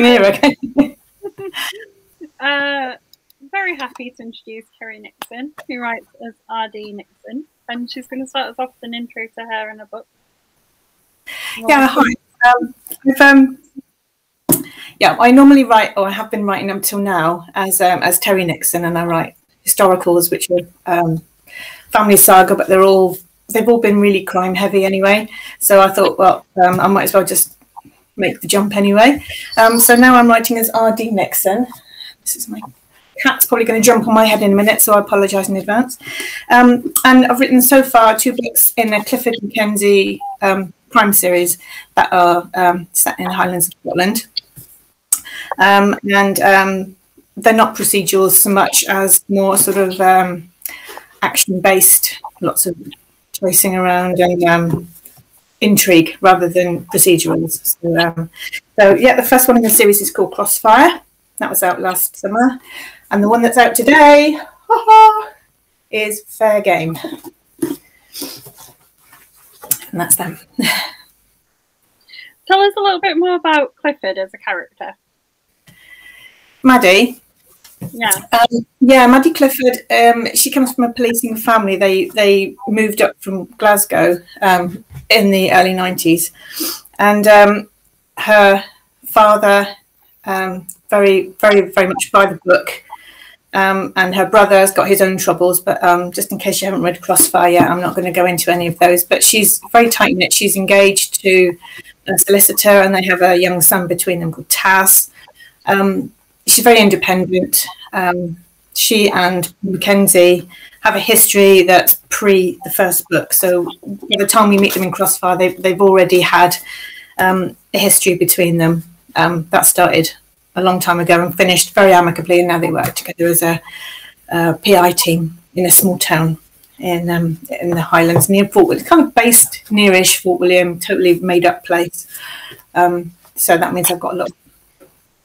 can hear her. Can you? Very happy to introduce Kerry Nixon, who writes as R D Nixon, and she's going to start us off with an intro to her and her book. Yeah, hi. I normally write, or I have been writing up till now, as Terry Nixon, and I write historicals, which are family saga, but they've all been really crime heavy anyway. So I thought, well, I might as well just make the jump anyway. So now I'm writing as R D Nixon. This is my cat's probably going to jump on my head in a minute, so I apologise in advance. And I've written so far 2 books in a Clifford Mackenzie crime series that are set in the Highlands of Scotland. And they're not procedurals so much as more sort of action-based, lots of chasing around and intrigue rather than procedurals. So yeah, the first one in the series is called Crossfire. That was out last summer. And the one that's out today is Fair Game. And that's them. Tell us a little bit more about Clifford as a character. Maddie. Yeah. Maggie Clifford. She comes from a policing family. They moved up from Glasgow in the early 90s, and her father very, very, very much by the book, and her brother's got his own troubles. But just in case you haven't read Crossfire yet, I'm not going to go into any of those. But she's very tight knit. She's engaged to a solicitor, and they have a young son between them called Taz. She's very independent. She and Mackenzie have a history that's pre the first book. So by the time we meet them in Crossfire, they've already had a history between them. That started a long time ago and finished very amicably, and now they work together as a PI team in a small town in the Highlands near Fort William. It's kind of based nearish Fort William, totally made up place. So that means I've got a lot of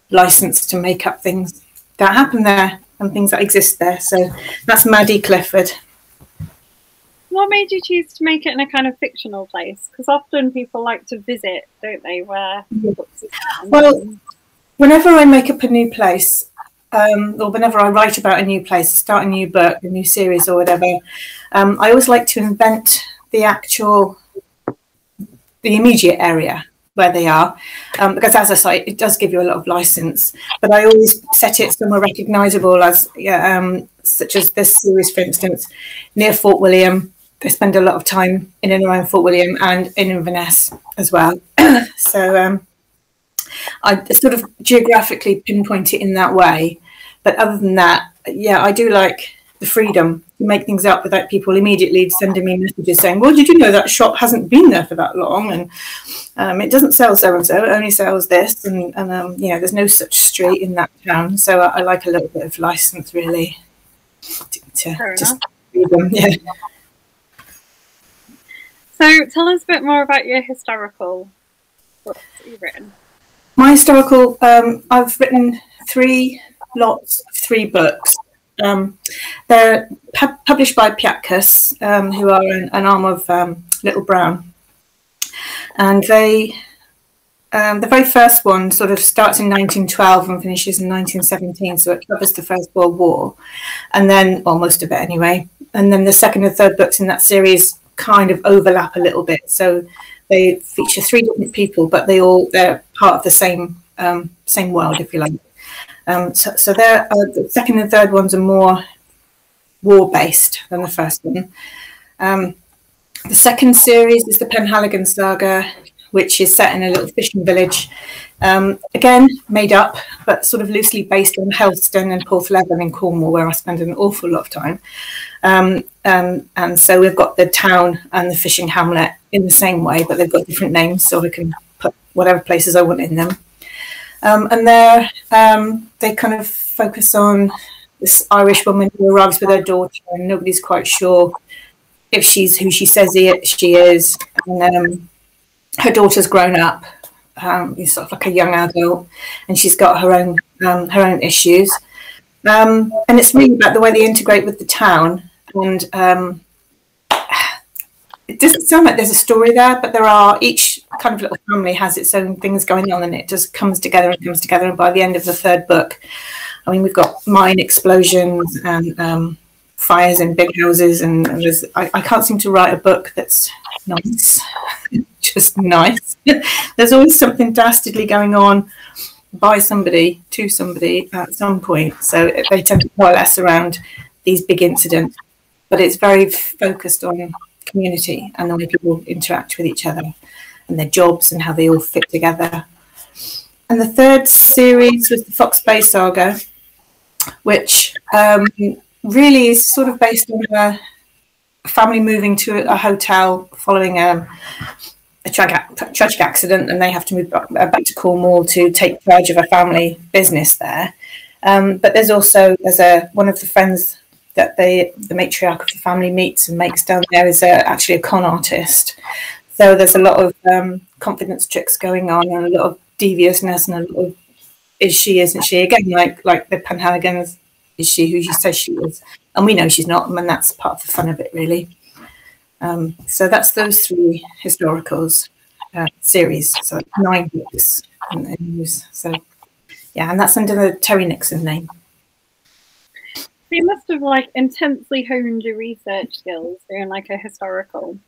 license to make up things that happen there and things that exist there. So that's Maggie Clifford. What made you choose to make it in a kind of fictional place? Because often people like to visit, don't they, where books are set. Well, whenever I make up a new place, or whenever I write about a new place, start a new book, a new series or whatever, I always like to invent the immediate area where they are, because as I say, it does give you a lot of license, but I always set it somewhere recognisable, as such as this series, for instance, near Fort William. They spend a lot of time in and around Fort William and in Inverness as well. So I sort of geographically pinpoint it in that way. But other than that, yeah, I do like the freedom to make things up without people immediately sending me messages saying, well, did you know that shop hasn't been there for that long? And it doesn't sell so-and-so, it only sells this. And there's no such street in that town. So I like a little bit of license, really, to just freedom, yeah. So tell us a bit more about your historical books that you've written. My historical, I've written 3 lots of 3 books. They're published by Piatkus, who are an arm of Little Brown. And the very first one sort of starts in 1912 and finishes in 1917, so it covers the First World War, and then, well, most of it anyway. And then the second and third books in that series kind of overlap a little bit, so they feature 3 different people, but they're part of the same world, if you like. So the second and third ones are more war-based than the first one. The second series is the Penhaligon saga, which is set in a little fishing village. Again, made up, but sort of loosely based on Helston and Porthleven in Cornwall, where I spend an awful lot of time. And so we've got the town and the fishing hamlet in the same way, but they've got different names, so I can put whatever places I want in them. And they kind of focus on this Irish woman who arrives with her daughter, and nobody's quite sure if she's who she says she is. And her daughter's grown up, is sort of like a young adult, and she's got her own issues. And it's really about the way they integrate with the town. And it doesn't sound like there's a story there, but there are. Each kind of little family has its own things going on, and it just comes together and comes together. And by the end of the third book, I mean, we've got mine explosions and fires in big houses, and there's, I can't seem to write a book that's nice, just nice. There's always something dastardly going on by somebody to somebody at some point. So they tend to coalesce around these big incidents, but it's very focused on community and the way people interact with each other and their jobs and how they all fit together. And the third series was the Fox Bay Saga, which really is sort of based on a family moving to a hotel following a tragic accident, and they have to move back to Cornwall to take charge of a family business there. But there's one of the friends that the matriarch of the family meets and makes down there is actually a con artist. So there's a lot of confidence tricks going on and a lot of deviousness and a lot of is she, isn't she? Again, like the Penhagans, is she who she says she is? And we know she's not, and that's part of the fun of it, really. So that's those three historicals series. So 9 books. So yeah, and that's under the Terry Nixon name. So you must have like intensely honed your research skills doing like a historical.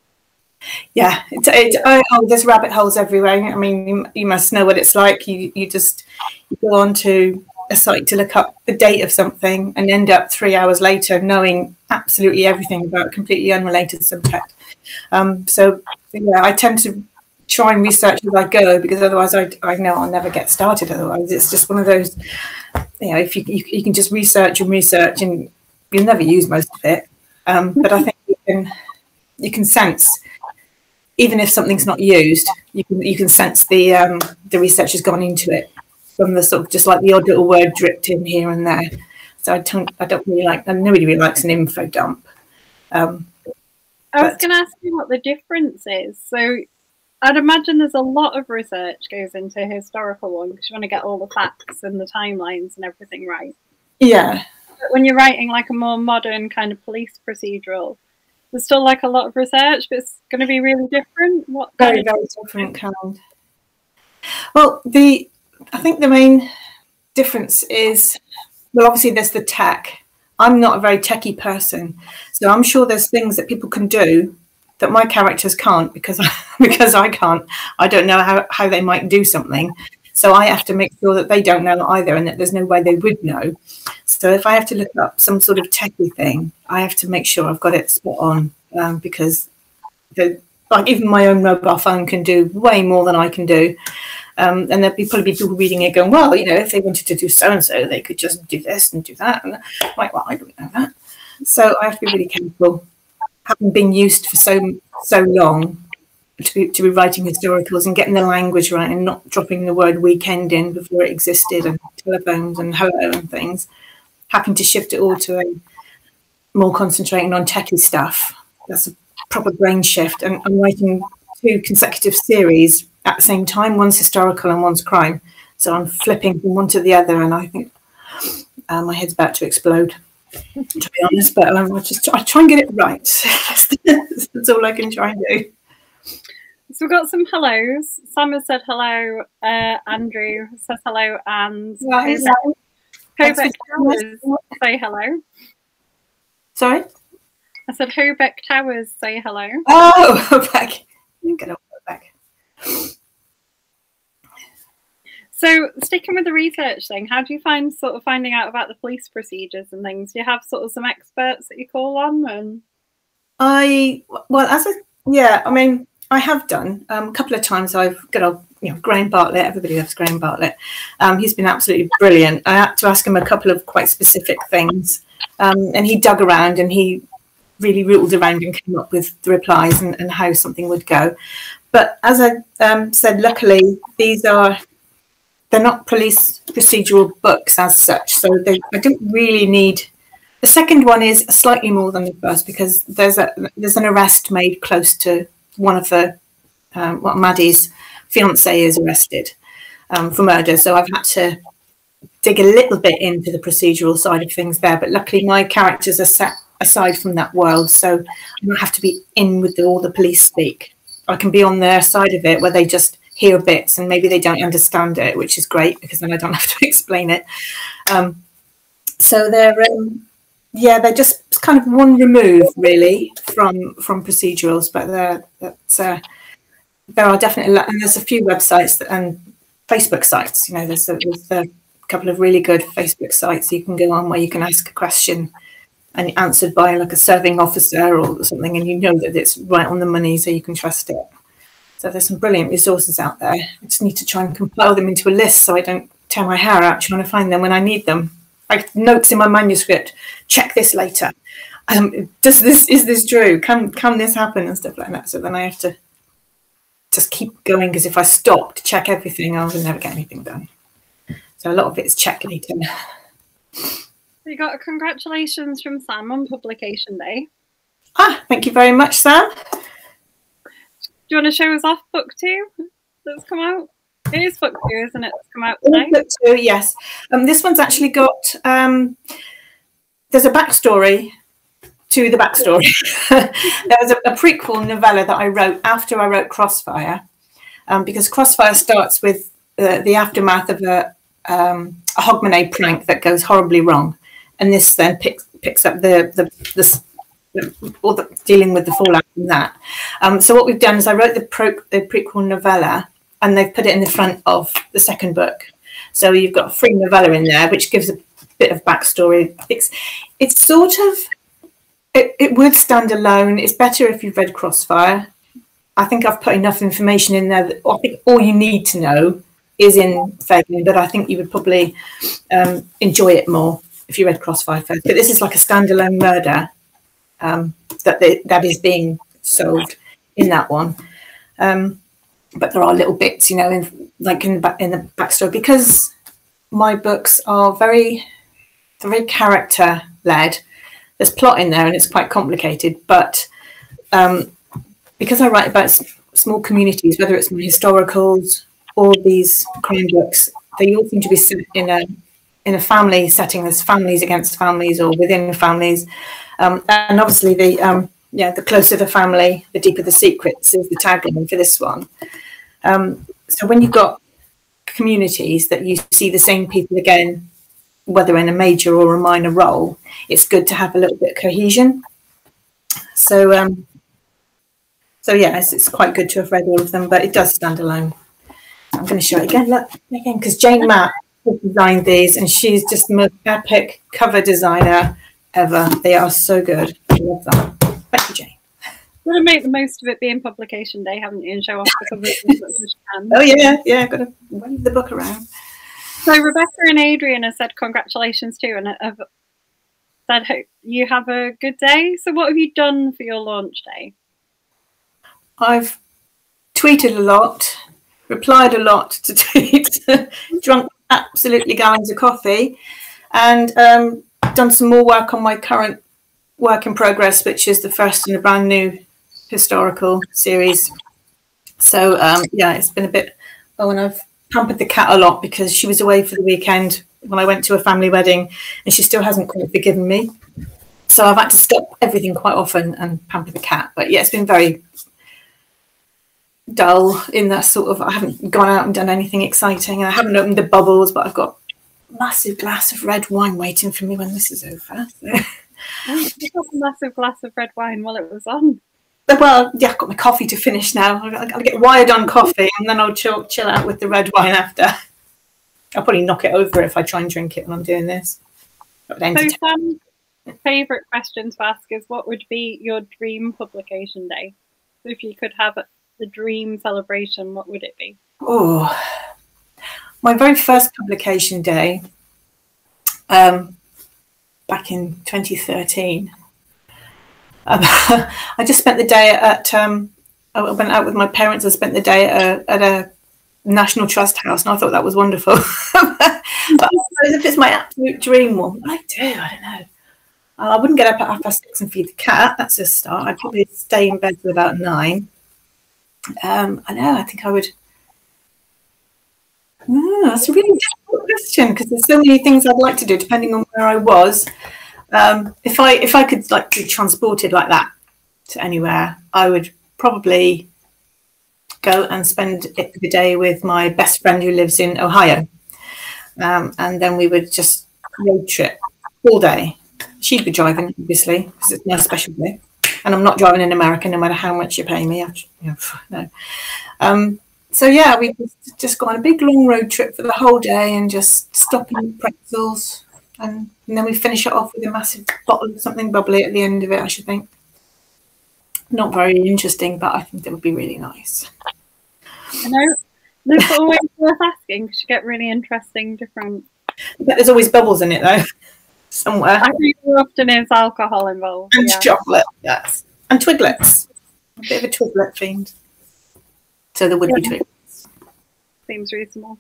Yeah, there's rabbit holes everywhere. I mean, you must know what it's like. You go on to a site to look up the date of something and end up 3 hours later knowing absolutely everything about a completely unrelated subject. So yeah, I tend to try and research as I go, because otherwise I know I'll never get started. Otherwise, it's just one of those, if you can just research and you'll never use most of it. But I think you can sense, even if something's not used, you can sense the research has gone into it from the sort of just like the odd little word dripped in here and there. So I don't really like, and nobody really likes an info dump. I was going to ask you what the difference is. So I'd imagine there's a lot of research goes into a historical one because you want to get all the facts and the timelines and everything right. Yeah. But when you're writing like a more modern kind of police procedural, there's still like a lot of research, but it's going to be really different. Very different kind. Well, I think the main difference is, well, obviously there's the tech. I'm not a very techie person, so I'm sure there's things that people can do that my characters can't because I can't. I don't know how they might do something. So I have to make sure that they don't know either and that there's no way they would know. So if I have to look up some sort of techie thing, I have to make sure I've got it spot on, because even my own mobile phone can do way more than I can do. And there'll probably be people reading it going, well, if they wanted to do so-and-so, they could just do this and do that. And I'm like, well, I don't know that. So I have to be really careful, having been used for so long to be writing historicals and getting the language right and not dropping the word weekend in before it existed, and telephones and hello and things, having to shift it all to a more concentrating on techie stuff. That's a proper brain shift. And I'm writing 2 consecutive series at the same time. One's historical and one's crime. So I'm flipping from one to the other, and I think my head's about to explode, to be honest. But I try and get it right. That's all I can try and do. So we've got some hellos. Sam has said hello. Andrew says hello, and Hobeck Towers say hello. Sorry? I said Hobeck Towers say hello. Oh, Hobeck. Get up, Hobeck. So sticking with the research thing, how do you find sort of finding out about the police procedures and things? Do you have sort of some experts that you call on? And I mean, I have done a couple of times. I've got Graham Bartlett. Everybody loves Graham Bartlett. He's been absolutely brilliant. I had to ask him a couple of quite specific things, and he dug around and he really rootled around and came up with the replies and how something would go. But as I said, luckily they're not police procedural books as such, so I don't really need. The second one is slightly more than the first because there's an arrest made close to one of the Maddie's fiance is arrested for murder. So I've had to dig a little bit into the procedural side of things there. But luckily my characters are set aside from that world, so I don't have to be in with all the police speak. I can be on their side of it where they just hear bits and maybe they don't understand it, which is great because then I don't have to explain it. So they're just kind of one remove really from procedurals, but there are definitely, and there's a few websites and Facebook sites. You know, there's a couple of really good Facebook sites you can go on where you can ask a question and answered by like a serving officer or something, and you know that it's right on the money, so you can trust it. So there's some brilliant resources out there. I just need to try and compile them into a list so I don't tear my hair out trying to find them when I need them. I have notes in my manuscript. Check this later. Is this true? Can this happen and stuff like that? So then I have to just keep going, because if I stop to check everything, I will never get anything done. So a lot of it is check later. You got a congratulations from Sam on publication day. Thank you very much, Sam. Do you want to show us off book 2 that's come out? It is book 2, isn't it? It's come out today. Book 2, yes. This one's actually got, there's a backstory to the backstory. There was a prequel novella that I wrote after I wrote Crossfire, because Crossfire starts with the aftermath of a Hogmanay prank that goes horribly wrong, and this then picks up dealing with the fallout from that. So what we've done is I wrote the prequel novella, and they've put it in the front of the second book. So you've got a free novella in there, which gives a bit of backstory. It's sort of, it would stand alone. It's better if you've read Crossfire. I think I've put enough information in there that I think all you need to know is in Failing, but I think you would probably enjoy it more if you read Crossfire first. But this is like a standalone murder that is being solved in that one. But there are little bits, you know, in the backstory, because my books are very character led. There's plot in there and it's quite complicated, but because I write about small communities, whether it's my historicals or these crime books, they all seem to be set in a family setting. There's families against families or within families, and obviously the closer the family, the deeper the secrets is the tagline for this one. So when you've got communities that you see the same people again, whether in a major or a minor role, it's good to have a little bit of cohesion. So yeah, it's quite good to have read all of them, but it does stand alone. I'm going to show it again. Look again, because Jane Matt designed these, and she's just the most epic cover designer ever. They are so good. I love them. Thank you, Jane. You've got to make the most of it being publication day, haven't you, and show off the covers as much as you can. Oh yeah, got to wave the book around. So Rebecca and Adrian have said congratulations too, and have said hope you have a good day. So what have you done for your launch day? I've tweeted a lot, replied a lot to tweets, drunk absolutely gallons of coffee, and done some more work on my current work in progress, which is the first in a brand new historical series. So yeah, it's been a bit, and I've pampered the cat a lot because she was away for the weekend when I went to a family wedding, and she still hasn't quite forgiven me. So I've had to stop everything quite often and pamper the cat. But yeah, it's been very dull in that sort of, I haven't gone out and done anything exciting, and I haven't opened the bubbles, but I've got a massive glass of red wine waiting for me when this is over. So. You got a massive glass of red wine while it was on. Well, yeah, I've got my coffee to finish now. I've got to get wired on coffee, and then I'll chill out with the red wine after. I'll probably knock it over if I try and drink it when I'm doing this. So Sam's favourite question to ask is, what would be your dream publication day? So if you could have the dream celebration, what would it be? Oh, my very first publication day, back in 2013. I just spent the day at, I went out with my parents. I spent the day at a National Trust house, and I thought that was wonderful. But I suppose if it's my absolute dream one, what would I do? I don't know. I wouldn't get up at 6:30 and feed the cat. That's a start. I'd probably stay in bed till about 9. I know. I think I would. That's a really difficult question, because there's so many things I'd like to do depending on where I was. If I could like be transported like that to anywhere, I would probably go and spend the day with my best friend who lives in Ohio, and then we would just road trip all day. She'd be driving, obviously, because it's my special day, and I'm not driving in America, no matter how much you're paying me. No. So yeah, we just go on a big long road trip for the whole day and just stop and eat pretzels, and then we finish it off with a massive bottle of something bubbly at the end of it, I should think. Not very interesting, but I think that would be really nice. I know. That's always worth asking because you get really interesting different... But there's always bubbles in it, though, somewhere. I think more often there's alcohol involved. And chocolate, yes. And twiglets. A bit of a twiglet themed. So there would be twiglets. Seems reasonable.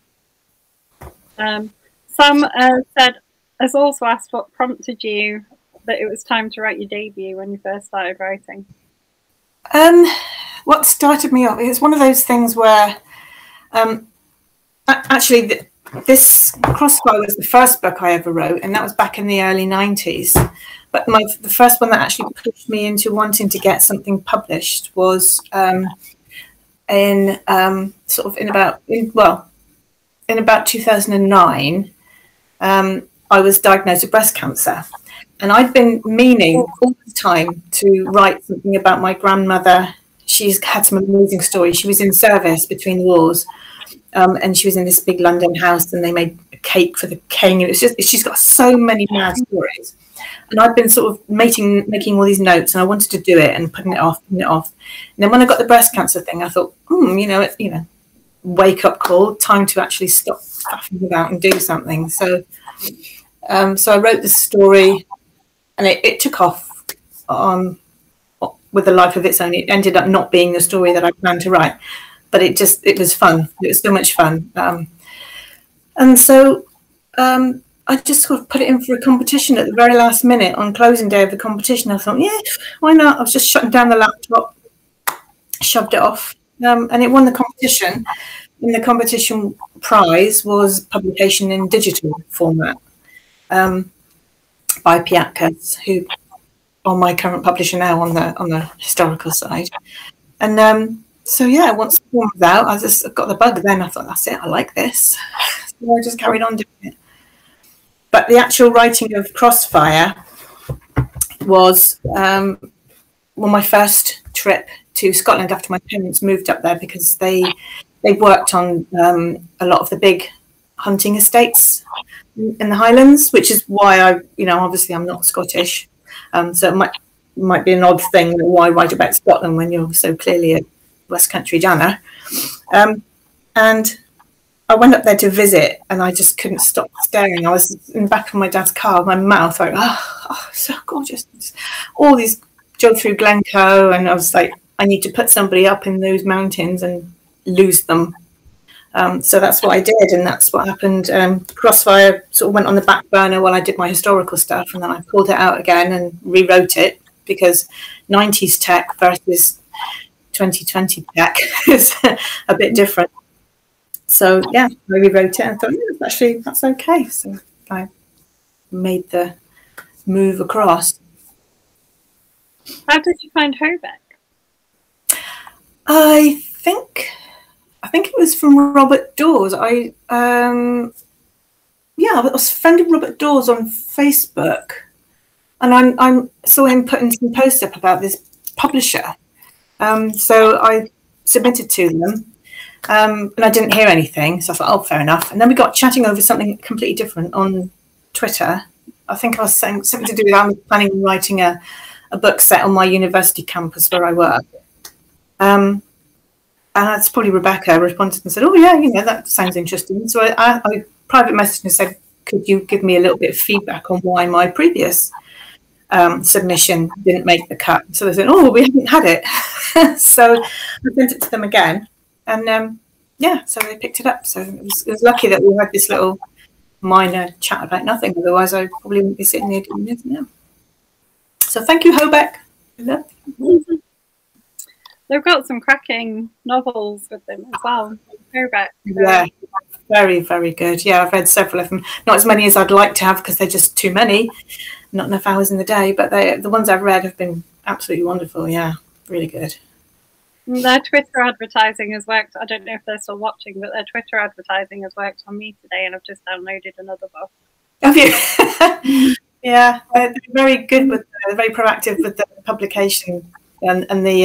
Sam has also asked what prompted you that it was time to write your debut when you first started writing. What started me off, it's one of those things where actually this Crossfire was the first book I ever wrote, and that was back in the early 90s. But the first one that actually pushed me into wanting to get something published was in about 2009. I was diagnosed with breast cancer, and I'd been meaning all the time to write something about my grandmother. She's had some amazing stories. She was in service between the wars, and she was in this big London house, and they made a cake for the king. It was just, she's got so many mad stories, and I'd been sort of making all these notes, and I wanted to do it and putting it off. And then when I got the breast cancer thing, I thought, wake up call, time to actually stop faffing about and do something. So I wrote this story, and it took off with a life of its own. It ended up not being the story that I planned to write, but it was fun. It was so much fun. And so I just sort of put it in for a competition at the very last minute on closing day of the competition. I thought, yeah, why not? I was just shutting down the laptop, shoved it off, and it won the competition. And the competition prize was publication in digital format by Piatkas, who are my current publisher now on the historical side. And so yeah, once the form was out, I just got the bug. Then I thought, that's it, I like this. So I just carried on doing it. But the actual writing of Crossfire was my first trip to Scotland after my parents moved up there, because they worked on a lot of the big hunting estates in the Highlands, which is why obviously I'm not Scottish. So it might be an odd thing that why write about Scotland when you're so clearly a West Country Janner. And I went up there to visit, and I just couldn't stop staring. I was in the back of my dad's car with my mouth like, oh, so gorgeous. All these drove through Glencoe, and I was like, I need to put somebody up in those mountains and lose them. So that's what I did, and that's what happened. Crossfire sort of went on the back burner while I did my historical stuff, and then I pulled it out again and rewrote it, because 90s tech versus 2020 tech is a bit different. So yeah, I rewrote it and thought, yeah, that's okay. So I made the move across. How did you find Hobeck? I think it was from Robert Dawes. I was a friend of Robert Dawes on Facebook, and I saw him putting some posts up about this publisher. So I submitted to them, and I didn't hear anything. So I thought, oh, fair enough. And then we got chatting over something completely different on Twitter. I think I was saying something to do with I'm planning on writing a book set on my university campus where I work. And that's probably Rebecca responded and said, oh, yeah, that sounds interesting. So I private messaged and said, could you give me a little bit of feedback on why my previous submission didn't make the cut? So they said, oh, we haven't had it. So I sent it to them again. And so they picked it up. So it was lucky that we had this little minor chat about nothing. Otherwise, I probably wouldn't be sitting here doing this now. So thank you, Hobeck. They've got some cracking novels with them as well. Hobeck. Yeah. very, very good. Yeah, I've read several of them. Not as many as I'd like to have because they're just too many. Not enough hours in the day. But the ones I've read have been absolutely wonderful. Yeah, really good. Their Twitter advertising has worked. I don't know if they're still watching, but their Twitter advertising has worked on me today, and I've just downloaded another book. Have you? Yeah, they're very good with, very proactive with the publication and the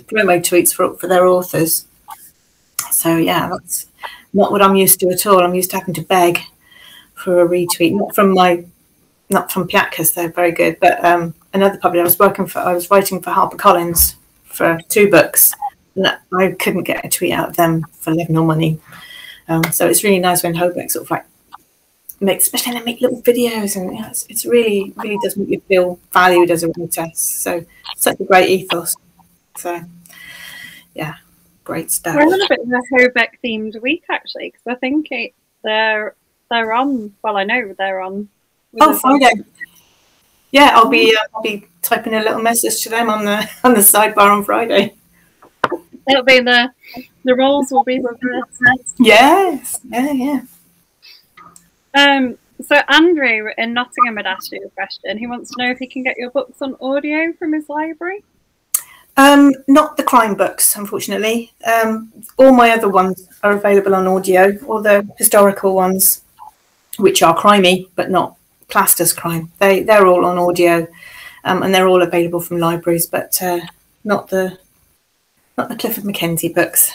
promo tweets for their authors. So yeah, that's not what I'm used to at all. I'm used to having to beg for a retweet, not from Piatkas. They're very good, but another publisher I was writing for HarperCollins for 2 books, and I couldn't get a tweet out of them for love nor money. So it's really nice when Hobeck sort of like especially when they make little videos, and it's really does make you feel valued as a writer. So such a great ethos. So yeah, great stuff. We're on a bit of a Hobeck themed week actually, because I think they're on. Well, I know they're on. Oh, Friday. Yeah, I'll be typing a little message to them on the sidebar on Friday. It'll be the roles will be reversed. Yes, yeah. So Andrew in Nottingham had asked you a question. He wants to know if he can get your books on audio from his library. Not the crime books, unfortunately. All my other ones are available on audio, all the historical ones, which are crimey but not classed as crime. They're all on audio, and they're all available from libraries, but not the Clifford Mackenzie books.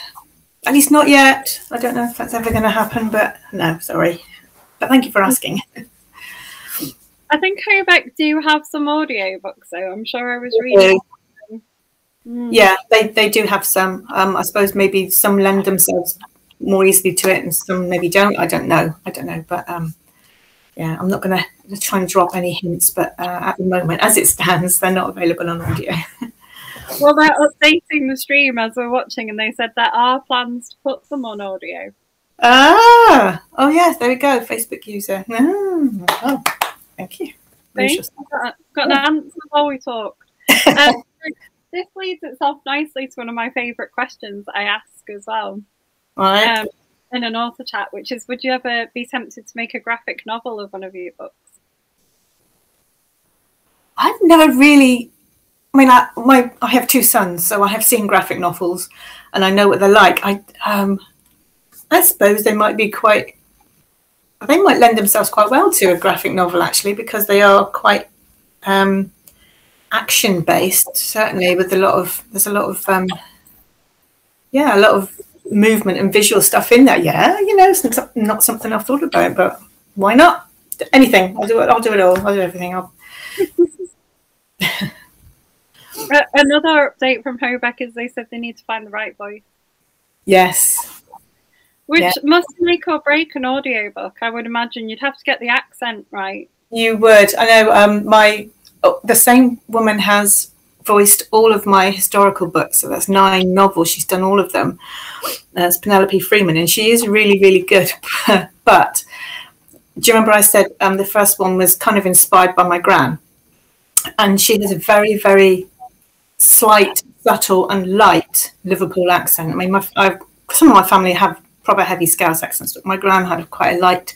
At least not yet. I don't know if that's ever going to happen, but no, sorry. But thank you for asking. I think Hobeck do have some audio books, though. I'm sure I was reading. Yeah, they do have some. I suppose maybe some lend themselves more easily to it, and some maybe don't. I don't know. But yeah, I'm not going to try and drop any hints. But at the moment, as it stands, they're not available on audio. Well, they're updating the stream as we're watching, and they said there are plans to put them on audio. Oh yes, there we go. Facebook user. Oh, thank you. Got an answer while we talk. This leads itself nicely to one of my favourite questions I ask as well. Right. In an author chat, which is, would you ever be tempted to make a graphic novel of one of your books? I've never really. I mean, I have 2 sons, so I have seen graphic novels, and I know what they're like. I suppose they might be quite. They might lend themselves quite well to a graphic novel, actually, because they are quite action based. Certainly, with a lot of movement and visual stuff in there. Yeah, it's not something I've thought about, but why not? Anything. I'll do it. I'll do it all. I'll do everything. Another update from Hobeck is they said they need to find the right voice. Yes. Which must make or break an audiobook. I would imagine you'd have to get the accent right. You would. I know the same woman has voiced all of my historical books. So that's 9 novels. She's done all of them. That's Penelope Freeman, and she is really, really good. But do you remember I said the first one was kind of inspired by my gran? And she has a very, very slight, subtle and light Liverpool accent. I mean, some of my family have proper heavy Scouse accents, but my gran had quite a light,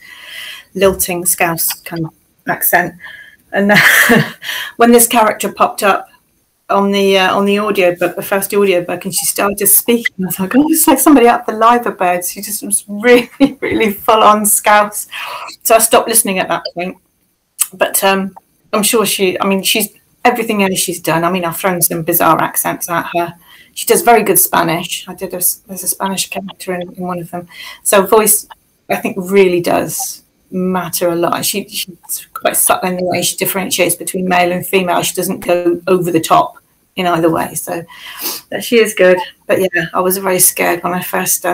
lilting Scouse kind of accent. And when this character popped up on the audiobook, the first audiobook, and she started speaking, I was like, oh, it's like somebody up the liver birds. She just was really, really full on Scouse. So I stopped listening at that point. But I'm sure she's everything else she's done. I mean, I've thrown some bizarre accents at her. She does very good Spanish. There's a Spanish character in one of them. So voice, I think, really does matter a lot. She's quite subtle in the way she differentiates between male and female. She doesn't go over the top in either way. So she is good. But yeah, I was very scared when I first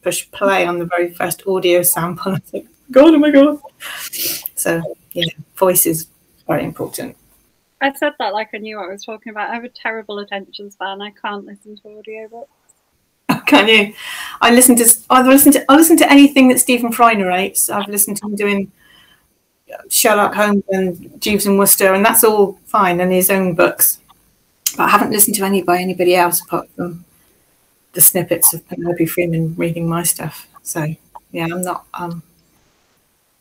pushed play on the very first audio sample. I was like, God, oh my God. So yeah, voice is very important. I said that like I knew what I was talking about. I have a terrible attention span. I can't listen to audiobooks. Oh, can you? I listen to anything that Stephen Fry narrates. I've listened to him doing Sherlock Holmes and Jeeves and Wooster, and that's all fine, and his own books. But I haven't listened to any by anybody else apart from the snippets of Penelope Freeman reading my stuff. So Yeah, I'm not.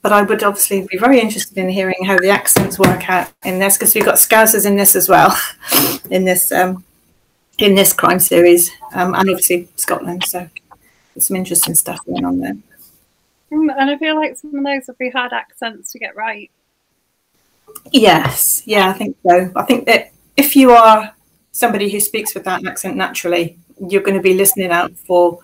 But I would obviously be very interested in hearing how the accents work out in this, because we've got Scousers in this as well, in this crime series, and obviously Scotland. So there's some interesting stuff going on there. And I feel like some of those would be hard accents to get right. Yes, yeah, I think so. I think that if you are somebody who speaks with that accent naturally, you're going to be listening out for,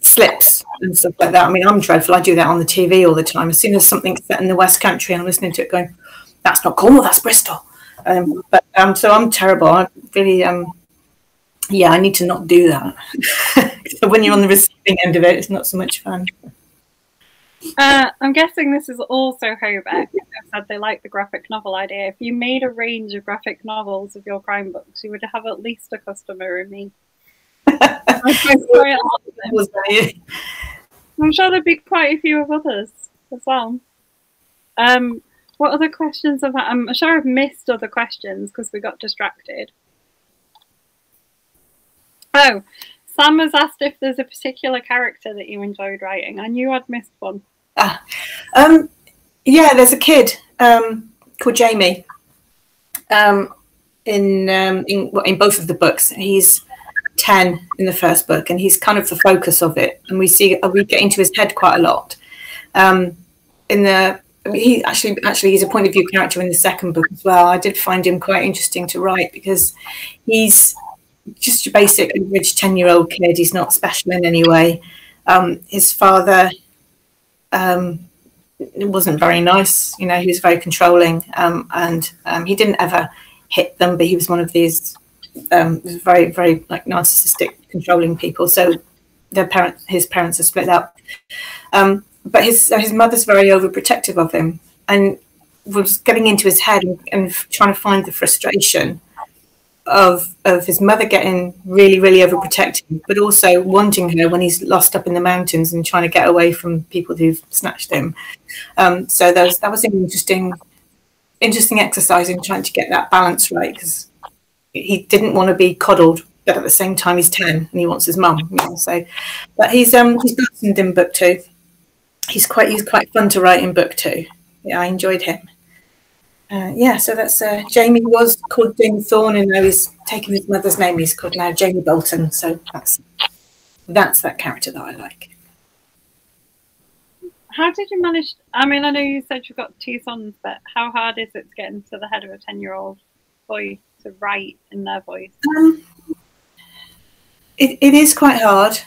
slips and stuff like that. I mean, I'm dreadful. I do that on the TV all the time. As soon as something's set in the West Country, I'm listening to it going, that's not Cornwall, that's Bristol. So I'm terrible. I really, I need to not do that. So when you're on the receiving end of it, it's not so much fun. I'm guessing this is also Hobeck. Said they like the graphic novel idea. If you made a range of graphic novels of your crime books, you would have at least a customer in me. I'm sure there'd be quite a few of others as well. What other questions have I? I'm sure I've missed other questions because we got distracted. Oh, Sam has asked if there's a particular character that you enjoyed writing. I knew I'd missed one. Yeah, there's a kid called Jamie in both of the books. He's 10 in the first book, and he's kind of the focus of it. And we get into his head quite a lot. He actually he's a point of view character in the second book as well. I did find him quite interesting to write because he's just a basic average 10-year-old kid. He's not special in any way. His father wasn't very nice. He was very controlling, and he didn't ever hit them, but he was one of these very, very narcissistic, controlling people. So his parents are split up. But his mother's very overprotective of him, and was getting into his head and trying to find the frustration of his mother getting really, really overprotective, but also wanting her when he's lost up in the mountains and trying to get away from people who've snatched him. So that was an interesting exercise in trying to get that balance right, because he didn't want to be coddled, but at the same time he's 10 and he wants his mum. But he's blossomed in book 2. He's quite fun to write in book 2. Yeah, I enjoyed him. So that's Jamie. Was called Jamie Thorne, and now he's taken his mother's name. He's called now Jamie Bolton. So that's that character that I like. How did you manage? I mean, I know you said you've got 2 sons, but how hard is it to get into the head of a 10-year-old boy to write in their voice? It is quite hard.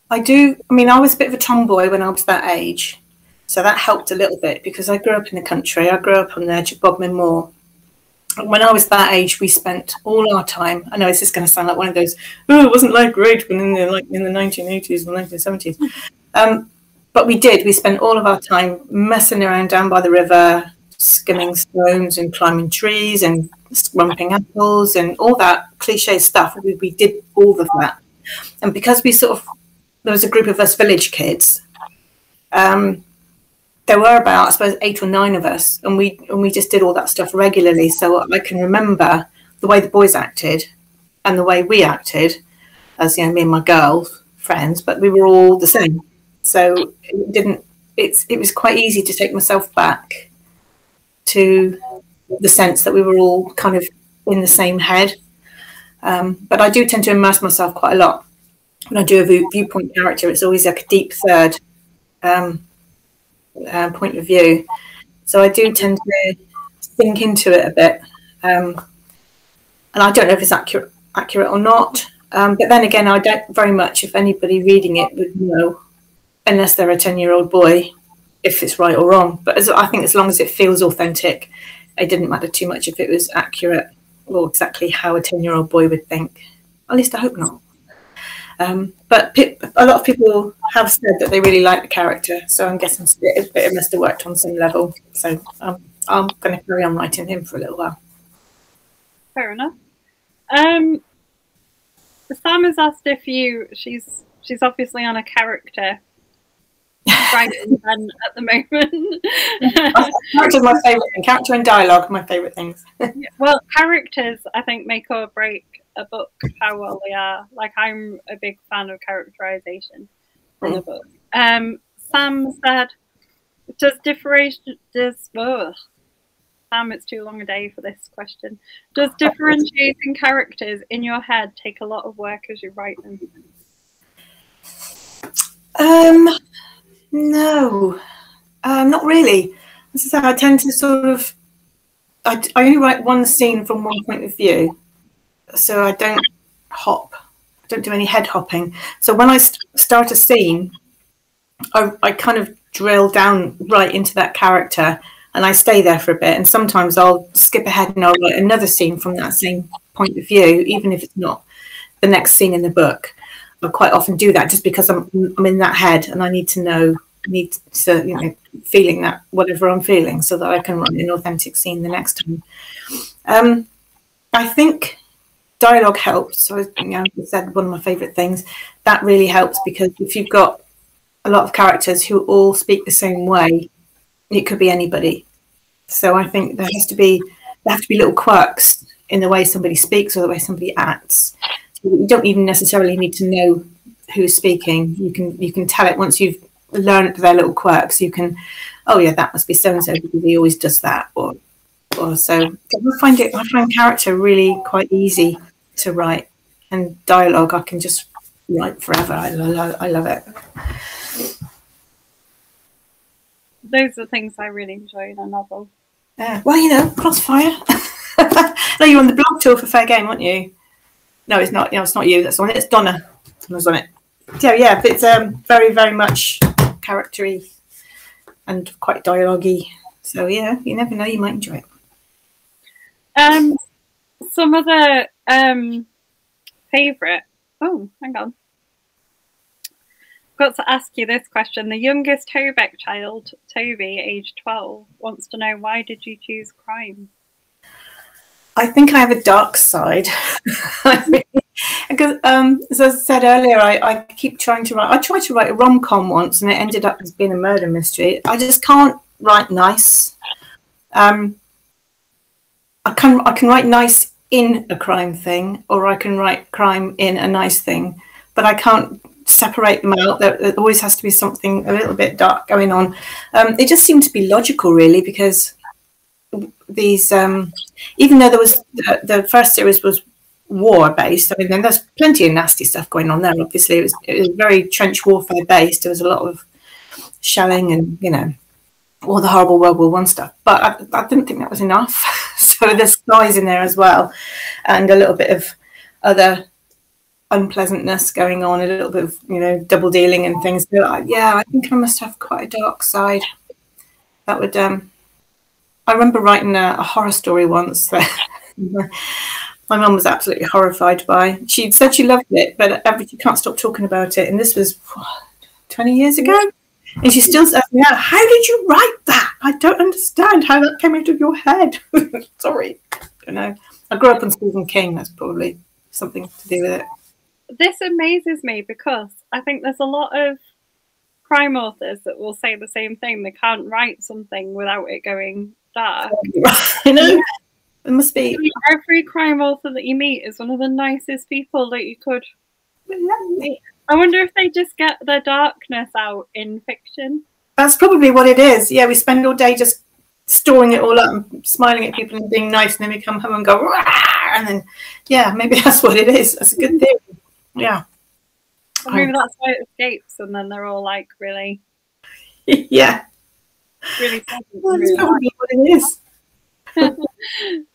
I was a bit of a tomboy when I was that age, so that helped a little bit because I grew up in the country. I grew up on the edge of Bodmin Moor. When I was that age, we spent all our time. I know this is going to sound like one of those. Oh, it wasn't like great when in the 1980s and 1970s. But we did. We spent all of our time messing around down by the river, skimming stones and climbing trees and scrumping apples and all that cliche stuff. We did all of that, and because there was a group of us village kids. There were about, I suppose, 8 or 9 of us, and we just did all that stuff regularly. So I can remember the way the boys acted and the way we acted as me and my girl friends, but we were all the same. So it was quite easy to take myself back to the sense that we were all kind of in the same head. But I do tend to immerse myself quite a lot. When I do a viewpoint character, it's always like a deep third point of view. So I do tend to sink into it a bit. And I don't know if it's accurate or not. But then again, I doubt very much if anybody reading it would know, unless they're a 10-year-old boy, if it's right or wrong. But I think as long as it feels authentic, it didn't matter too much if it was accurate or exactly how a 10-year-old boy would think. At least I hope not. But a lot of people have said that they really like the character, so I'm guessing it must have worked on some level. So I'm going to carry on writing him for a little while. Fair enough. Sam has asked if she's obviously on a character writing at the moment. Character's my favourite thing. Character and dialogue, my favourite things. Well, characters, I think, make or break a book how well they are. Like, I'm a big fan of characterization. from the book. Sam said, Sam, it's too long a day for this question. Does differentiating characters in your head take a lot of work as you write them? No, not really. As I said, I tend to sort of, I only write one scene from one point of view, so I don't hop. I don't do any head hopping. So when I start a scene, I kind of drill down right into that character, and I stay there for a bit. And sometimes I'll skip ahead and I'll write another scene from that same point of view, even if it's not the next scene in the book. I quite often do that just because I'm in that head, and I need to feeling that whatever I'm feeling, so that I can write an authentic scene the next time. I think dialogue helps. So, I said one of my favourite things that really helps, because if you've got a lot of characters who all speak the same way, it could be anybody. So I think there have to be little quirks in the way somebody speaks or the way somebody acts. You don't even necessarily need to know who's speaking. You can tell it once you've learned their little quirks. You can, oh yeah, that must be so and so because he always does that, or so. I find character really quite easy to write, and dialogue I can just write forever. I love it. Those are things I really enjoy in a novel. Yeah. Well, Crossfire. No, you're on the blog tour for Fair Game, aren't you? No, it's not. It's not you that's on it. It's Donna who's on it. Yeah, but it's very, very much charactery and quite dialogue-y. So yeah, you never know, you might enjoy it. Some other favourite. Oh, hang on. Got to ask you this question. The youngest Hobeck child, Toby, aged 12, wants to know, why did you choose crime? I think I have a dark side. Because, as I said earlier, I keep trying to write. I tried to write a rom-com once, and it ended up as being a murder mystery. I just can't write nice. I can write nice in a crime thing, or I can write crime in a nice thing, but I can't separate them out. There always has to be something a little bit dark going on. It just seemed to be logical, really, because these, even though there was the first series was war based, I mean, then there's plenty of nasty stuff going on there. Obviously, it was very trench warfare based. There was a lot of shelling and all the horrible World War I stuff. But I didn't think that was enough. So there's spies in there as well, and a little bit of other unpleasantness going on, a little bit of double dealing and things. But I think I must have quite a dark side. That would I remember writing a horror story once that my mum was absolutely horrified by. She said she loved it, but she can't stop talking about it. And this was 20 years ago. And she still says, "Yeah, how did you write that? I don't understand how that came out of your head." Sorry. I grew up on Stephen King. That's probably something to do with it. This amazes me because I think there's a lot of crime authors that will say the same thing. They can't write something without it going dark. I know. Yeah. It must be. Every crime author that you meet is one of the nicest people that you could. I wonder if they just get their darkness out in fiction. That's probably what it is. Yeah, we spend all day just storing it all up and smiling at people and being nice, and then we come home and go, "Rah!" And then, yeah, maybe that's what it is. That's a good thing. Yeah. Or maybe that's why it escapes, and then they're all like, really. Yeah. Really. That's probably what it is.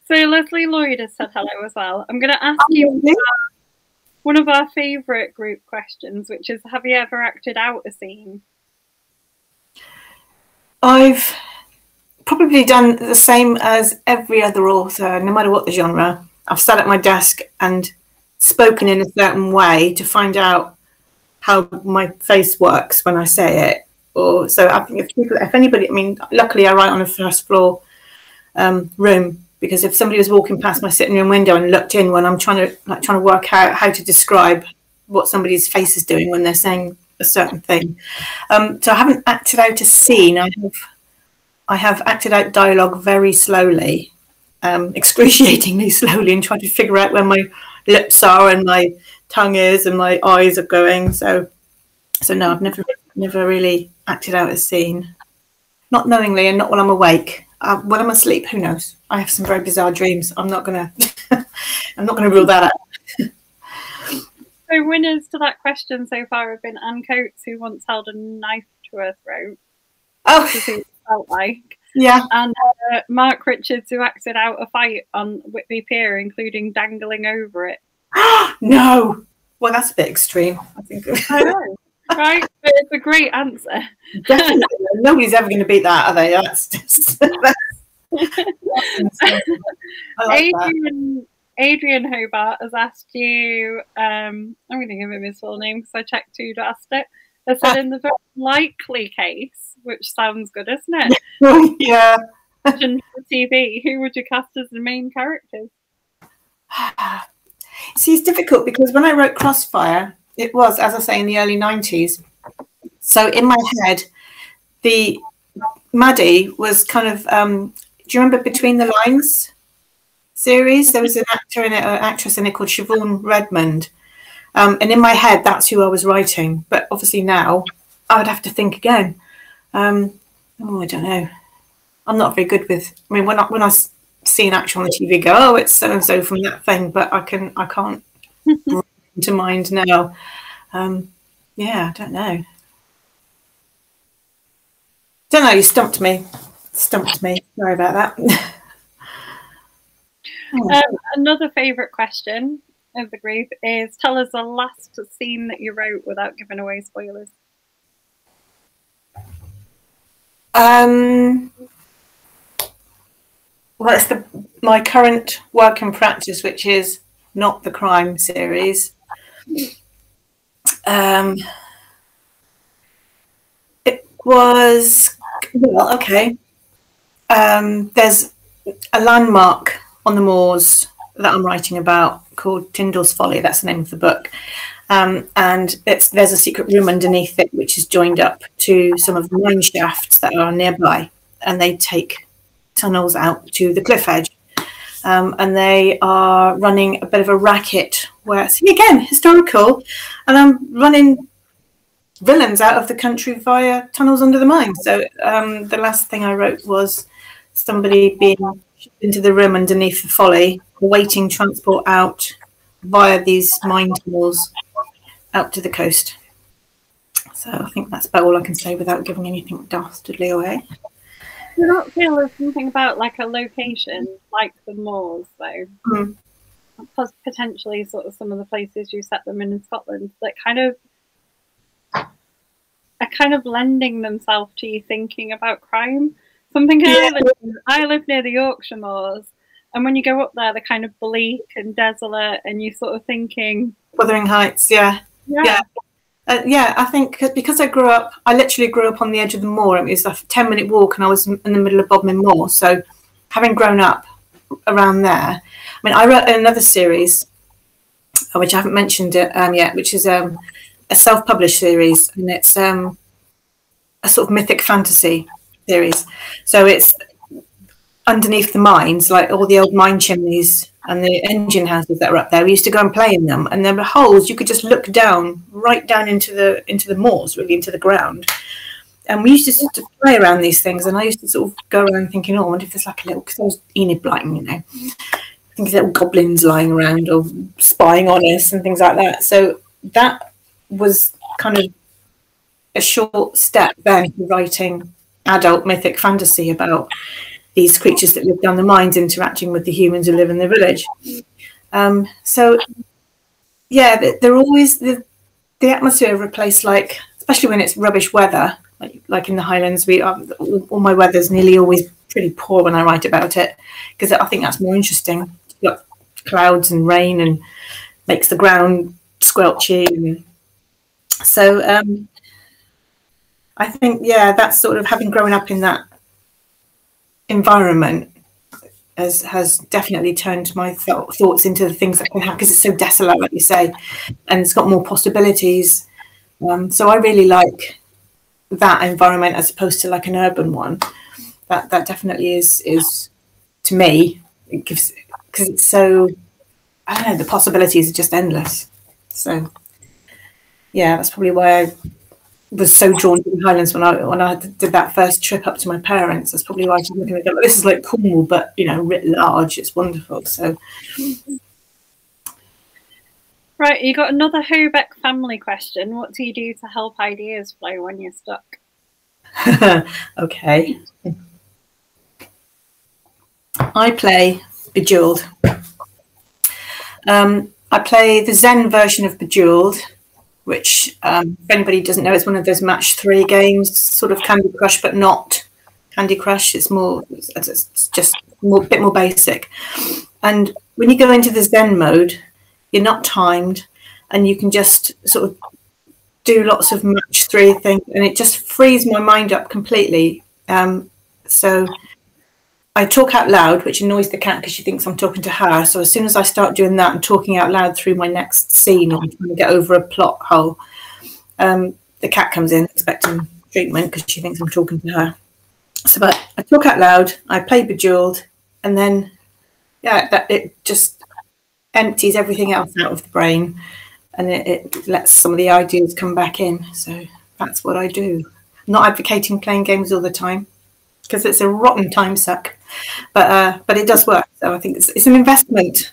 So Leslie Lloyd has said hello as well. I'm going to ask you one of our favourite group questions, which is, have you ever acted out a scene? I've probably done the same as every other author, no matter what the genre. I've sat at my desk and spoken in a certain way to find out how my face works when I say it. Or so I think if anybody, I mean, luckily I write on a first floor room, because if somebody was walking past my sitting room window and looked in when I'm trying to work out how to describe what somebody's face is doing when they're saying a certain thing. So I haven't acted out a scene. I have acted out dialogue very slowly, excruciatingly slowly, and trying to figure out where my lips are and my tongue is and my eyes are going. So So no, I've never really acted out a scene, not knowingly and not while I'm awake. When I'm asleep, who knows? I have some very bizarre dreams. I'm not gonna rule that out. So winners to that question so far have been Anne Coates, who once held a knife to her throat. Oh, Which is what it felt like. Yeah. And Mark Richards, who acted out a fight on Whitby Pier, including dangling over it. No. Well, that's a bit extreme, I think. I know, right? But it's a great answer. Definitely. Nobody's ever going to beat that, are they? That's just... Adrian Hobart has asked you, I'm going to give him his full name because I checked who'd asked it. They said, in the very likely case, which sounds good, isn't it? Yeah. For TV, who would you cast as the main characters? See, it's difficult because when I wrote Crossfire, it was, as I say, in the early 90s. So in my head, the Maddie was kind of, do you remember Between the Lines series? There was an actor in it, an actress in it called Siobhan Redmond. And in my head, that's who I was writing. But obviously now, I would have to think again. I don't know. I'm not very good with. I mean, when I see an actor on the TV, go, oh, it's so and so from that thing. But I can't bring it to mind now. Yeah, I don't know. Don't know. You stumped me. Sorry about that. Another favourite question of the group is: tell us the last scene that you wrote without giving away spoilers. Well, it's my current work in practice, which is not the crime series. It was, well, okay. There's a landmark on the moors that I'm writing about called Tyndalls Folly. That's the name of the book. And there's a secret room underneath it, which is joined up to some of the mine shafts that are nearby. And they take tunnels out to the cliff edge. And they are running a bit of a racket where, see, again, historical. And I'm running villains out of the country via tunnels under the mine. So the last thing I wrote was somebody being into the room underneath the folly, awaiting transport out via these mine tunnels out to the coast. So I think that's about all I can say without giving anything dastardly away. You don't feel there's something about like a location like the moors, though, plus potentially sort of some of the places you set them in Scotland that are kind of lending themselves to you thinking about crime. Something I live near the Yorkshire moors, and when you go up there, they're kind of bleak and desolate, and you're sort of thinking Wuthering Heights, yeah. I think because I literally grew up on the edge of the moor. It was a 10-minute walk, and I was in the middle of Bodmin Moor. So, having grown up around there, I mean, I wrote another series, which I haven't mentioned it yet, which is a self-published series, and it's a sort of mythic fantasy series. So it's underneath the mines, like all the old mine chimneys and the engine houses that are up there. We used to go and play in them, and there were holes you could just look down, right down into the moors, really into the ground. And we used to sort of play around these things, and I used to sort of go around thinking, oh, I wonder if there's like a little, because I was Enid Blyton, you know, I think there's little goblins lying around or spying on us and things like that. So that was kind of a short step then to writing adult mythic fantasy about these creatures that live down the mines interacting with the humans who live in the village. So, yeah, they're always the atmosphere of a place, like, especially when it's rubbish weather, like in the Highlands. All my weather's nearly always pretty poor when I write about it, because I think that's more interesting. You've got clouds and rain and makes the ground squelchy. And so I think, yeah, that's sort of having grown up in that environment has definitely turned my thoughts into the things that can happen, because it's so desolate, like you say, and it's got more possibilities. So I really like that environment as opposed to like an urban one. That definitely is to me, it gives, because it's so, I don't know, the possibilities are just endless. So yeah, that's probably why was so drawn to the Highlands when I did that first trip up to my parents. That's probably why I was looking at it. This is like Cornwall, but you know, writ large. It's wonderful. So, right, you got another Hobeck family question. What do you do to help ideas flow when you're stuck? Okay, I play Bejeweled. I play the Zen version of Bejeweled, which, if anybody doesn't know, it's one of those match 3 games, sort of Candy Crush, but not Candy Crush. It's just a bit more basic. And when you go into the Zen mode, you're not timed, and you can just sort of do lots of match 3 things, and it just frees my mind up completely. So I talk out loud, which annoys the cat because she thinks I'm talking to her. So as soon as I start doing that and talking out loud through my next scene or trying to get over a plot hole, the cat comes in expecting treatment because she thinks I'm talking to her. So but I talk out loud, I play Bejeweled, and then it just empties everything else out of the brain, and it lets some of the ideas come back in. So that's what I do. I'm not advocating playing games all the time, because it's a rotten time suck, but it does work. So I think it's an investment.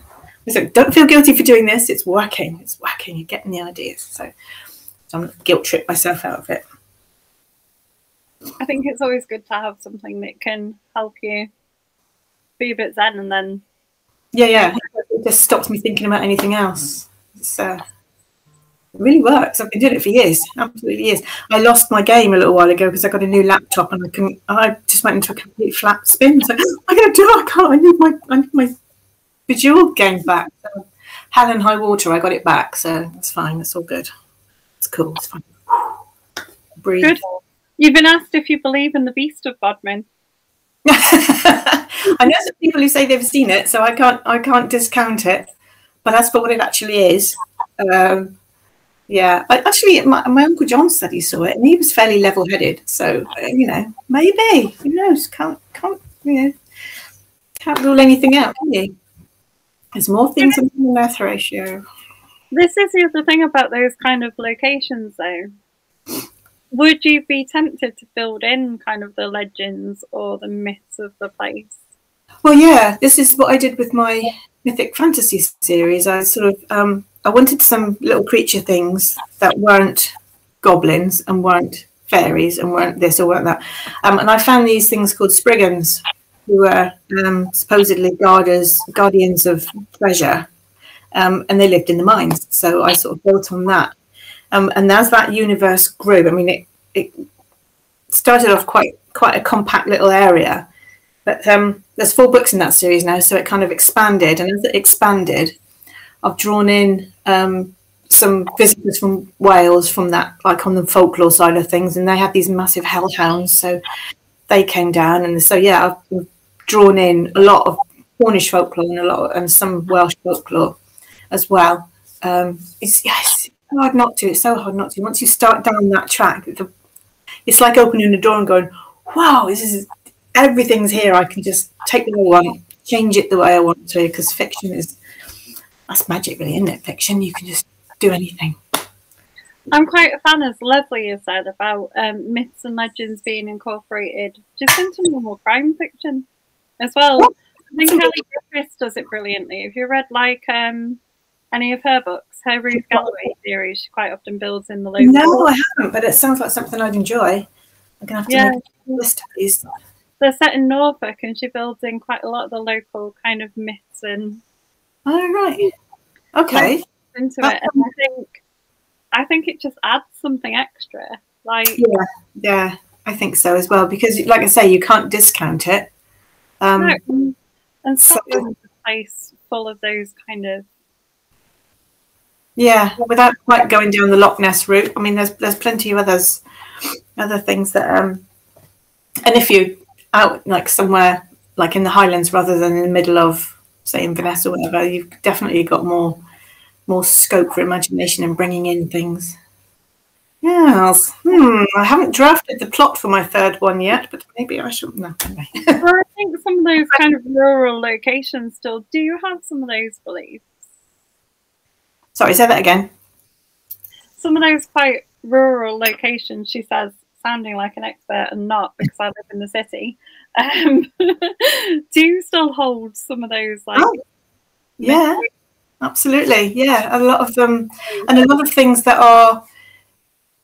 So don't feel guilty for doing this. It's working. It's working. You're getting the ideas. So I'm not guilt trip myself out of it. I think it's always good to have something that can help you be a bit zen, and then yeah, it just stops me thinking about anything else. It really works. I've been doing it for years, absolutely years. I lost my game a little while ago because I got a new laptop and I just went into a complete flat spin. So I'm going to do it. I need my Bejeweled game back. So, hell and high water, I got it back. So it's fine. It's all good. It's cool. It's fine. Breathe. Good. You've been asked if you believe in the beast of Bodmin. I know some people who say they've seen it, so I can't discount it. But that's for what it actually is. Yeah, actually, my Uncle John said he saw it, and he was fairly level-headed. So you know, maybe, who knows? Can't rule anything out, can you? There's more things in the math ratio. This is the other thing about those kind of locations, though. Would you be tempted to build in kind of the legends or the myths of the place? Well, yeah, this is what I did with my Mythic Fantasy series. I sort of I wanted some little creature things that weren't goblins and weren't fairies and weren't this or weren't that. And I found these things called Spriggans, who were supposedly guardians of treasure, and they lived in the mines. So I sort of built on that. And as that universe grew, I mean, it started off quite a compact little area. But there's 4 books in that series now, so it kind of expanded. And as it expanded, I've drawn in some visitors from Wales, from that, like on the folklore side of things, and they had these massive hellhounds, so they came down. And so yeah, I've drawn in a lot of Cornish folklore and some Welsh folklore as well. It's hard not to. It's so hard not to. Once you start down that track, it's like opening a door and going, "Wow, everything's here. I can just take the way I want, change it the way I want to." Because fiction that's magic, really, isn't it? Fiction, you can just do anything. I'm quite a fan, as Leslie has said, about myths and legends being incorporated just into normal crime fiction as well. I think Kelly Griffiths does it brilliantly. If you read like any of her books, her Ruth Galloway series, she quite often builds in the local. No, I haven't, but it sounds like something I'd enjoy. I'm gonna have to make a list of these. They're set in Norfolk, and she builds in quite a lot of the local kind of myths and. Oh right, okay. Into it, and I think it just adds something extra. Like yeah, I think so as well, because like I say, you can't discount it. No, and Scotland's a place full of those kind of. Yeah, without quite going down the Loch Ness route. I mean, there's plenty of other things that and if you out like somewhere like in the Highlands rather than in the middle of, say, Inverness or whatever, you've definitely got more scope for imagination and bringing in things. Yes. I haven't drafted the plot for my 3rd one yet, but maybe I should. No, anyway. Well, I think some of those kind of rural locations still do have some of those beliefs. Sorry, say that again. Some of those quite rural location, she says, sounding like an expert and not, because I live in the city, do still hold some of those yeah, absolutely, yeah, a lot of them, and a lot of things that are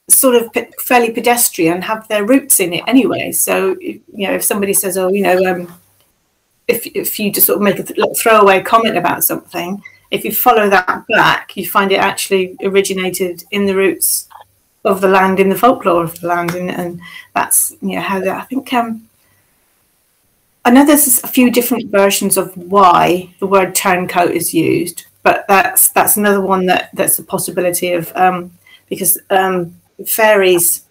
sort of fairly pedestrian have their roots in it anyway. So if somebody says, oh, if you just sort of make a throwaway comment about something, if you follow that back, you find it actually originated in the roots of the land, in the folklore of the land, and that's how I think. I know there's a few different versions of why the word turncoat is used, but that's another one that's a possibility of because fairies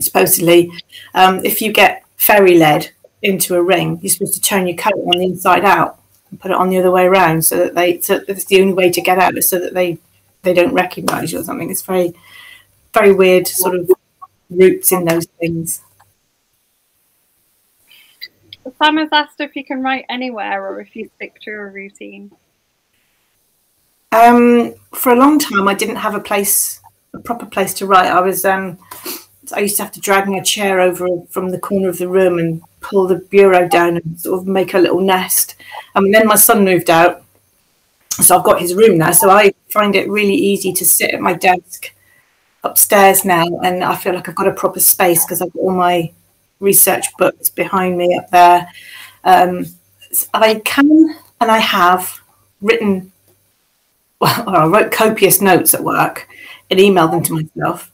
supposedly, if you get fairy lead into a ring, you're supposed to turn your coat on the inside out and put it on the other way around, so that that's the only way to get out, so that they don't recognise you or something. It's very, very weird sort of roots in those things. Sam has asked if you can write anywhere or if you stick to a routine. For a long time, I didn't have a proper place to write. I used to have to drag my chair over from the corner of the room and pull the bureau down and sort of make a little nest. And then my son moved out, so I've got his room now. So I find it really easy to sit at my desk upstairs now, and I feel like I've got a proper space because I've got all my research books behind me up there. I can and I have written, well, I wrote copious notes at work and emailed them to myself.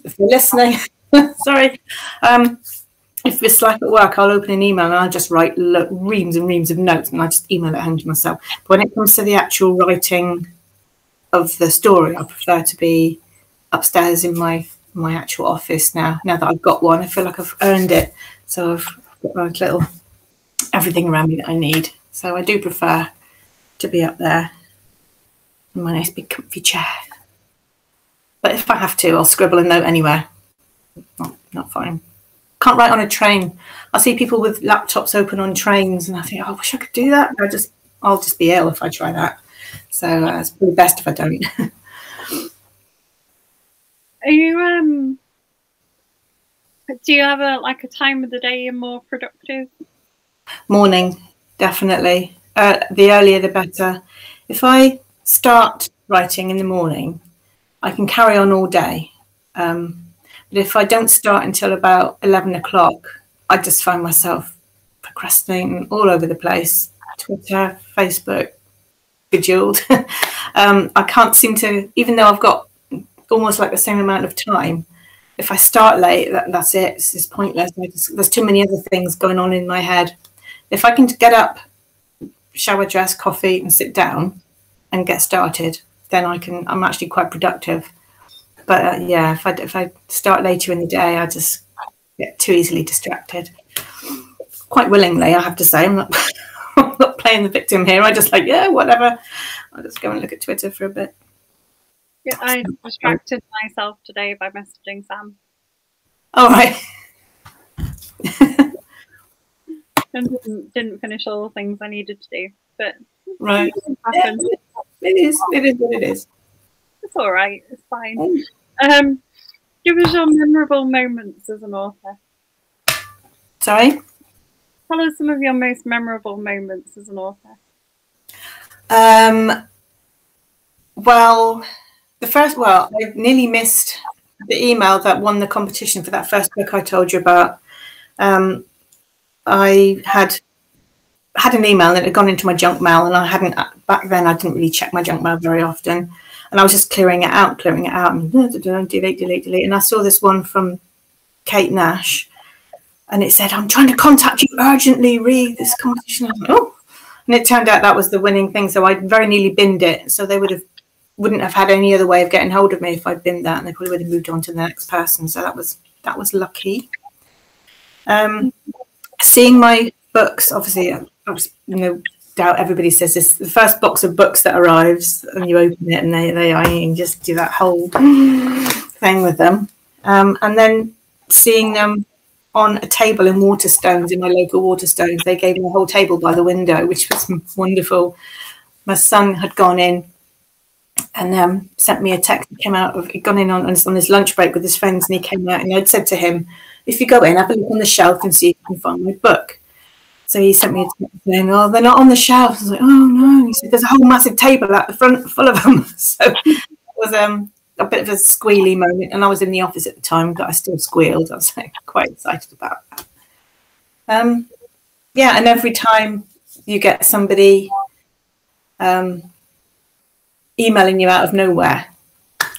If you're listening, sorry. If it's like at work, I'll open an email and I'll just write reams and reams of notes, and I just email it home to myself. But when it comes to the actual writing of the story, I prefer to be upstairs in my actual office now. Now that I've got one, I feel like I've earned it. So I've got my little everything around me that I need. So I do prefer to be up there in my nice big comfy chair. But if I have to, I'll scribble a note anywhere. Not fine. Can't write on a train. I see people with laptops open on trains, and I think, oh, I wish I could do that. I'll just be ill if I try that. So it's probably best if I don't. Are you do you have a time of the day you're more productive? Morning, definitely. The earlier the better. If I start writing in the morning, I can carry on all day. But if I don't start until about 11 o'clock, I just find myself procrastinating all over the place. Twitter, Facebook, Bejeweled. I can't seem to, even though I've got almost like the same amount of time, if I start late, that's it. It's just pointless. There's too many other things going on in my head. If I can get up, shower, dress, coffee, and sit down and get started, then I'm actually quite productive. But yeah, if I start later in the day, I just get too easily distracted. Quite willingly, I have to say. I'm not playing the victim here. I just yeah, whatever. I'll just go and look at Twitter for a bit. Yeah, I distracted myself today by messaging Sam. All right. And didn't finish all the things I needed to do, but right. Yeah, it is what it is. It's all right. It's fine. Give us your memorable moments as an author. Sorry? Tell us some of your most memorable moments as an author. Well, I nearly missed the email that won the competition for that first book I told you about. I had an email that had gone into my junk mail, and back then I didn't really check my junk mail very often. And I was just clearing it out, and delete. And I saw this one from Kate Nash, and it said, "I'm trying to contact you urgently, read this competition." Oh, and it turned out that was the winning thing. So I very nearly binned it. So they wouldn't have had any other way of getting hold of me if I'd binned that, and they probably would have moved on to the next person. So that was lucky. Seeing my books, obviously, doubt everybody says this. The first box of books that arrives, and you open it, and they just do that whole thing with them, and then seeing them on a table in Waterstones, in my local Waterstones. They gave me a whole table by the window, which was wonderful. My son had gone in and sent me a text. He came out of, he'd gone in on his lunch break with his friends, and he came out, and I'd said to him, if you go in, have a look on the shelf and see if you can find my book. So he sent me a text saying, oh, they're not on the shelf. I was like, oh no. He said, there's a whole massive table at the front full of them. So it was a bit of a squealy moment, and I was in the office at the time, but I still squealed. I was like quite excited about that. Yeah, and every time you get somebody emailing you out of nowhere,